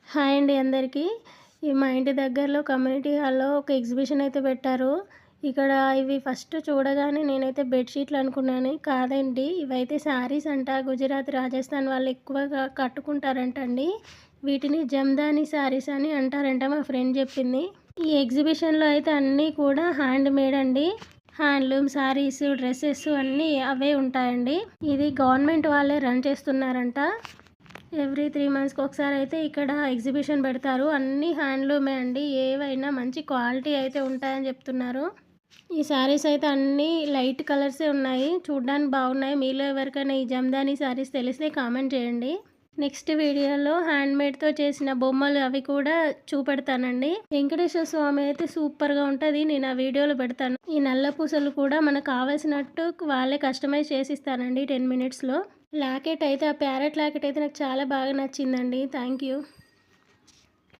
Hi అండి అందరికీ. మా ఇంటి దగ్గరలో కమ్యూనిటీ హాల్‌లో ఒక ఎగ్జిబిషన్ అయితే పెట్టారు. ఇక్కడ ఇవి ఫస్ట్ చూడగానే నేనైతే బెడ్‌షీట్లు అనుకున్నాను. కాదండి, ఇవైతే శారీస్ అంట. గుజరాత్, రాజస్థాన్ వాళ్ళు ఎక్కువగా కట్టుకుంటారంటండి. వీటిని జమ్దాని శారీస్ అని అంటారంట. మా ఫ్రెండ్ చెప్పింది. ఈ ఎగ్జిబిషన్‌లో అయితే అన్నీ కూడా హ్యాండ్ మేడ్ అండి. హ్యాండ్లూమ్ శారీస్, డ్రెసెస్ అన్నీ అవే ఉంటాయండి. ఇది గవర్నమెంట్ వాళ్ళే రన్ చేస్తున్నారంట. ఎవ్రీ 3 మంత్స్‌కి ఒకసారి అయితే ఇక్కడ ఎగ్జిబిషన్ పెడతారు. అన్నీ హ్యాండ్లూమే అండి. ఏవైనా మంచి క్వాలిటీ అయితే ఉంటాయని చెప్తున్నారు. ఈ శారీస్ అయితే అన్నీ లైట్ కలర్సే ఉన్నాయి. చూడ్డానికి బాగున్నాయి. మీలో ఎవరికైనా ఈ జమ్దాని శారీస్ తెలిస్తే కామెంట్ చేయండి. నెక్స్ట్ వీడియోలో హ్యాండ్మేడ్తో చేసిన బొమ్మలు అవి కూడా చూపెడతానండి. వెంకటేశ్వర స్వామి అయితే సూపర్గా ఉంటుంది. నేను ఆ వీడియోలో పెడతాను. ఈ నల్ల పూసలు కూడా మనకు కావాల్సినట్టు వాళ్ళే కస్టమైజ్ చేసిస్తానండి 10 మినిట్స్లో. లాకెట్ అయితే ఆ ప్యారెట్ లాకెట్ అయితే నాకు చాలా బాగా నచ్చిందండి. Thank you.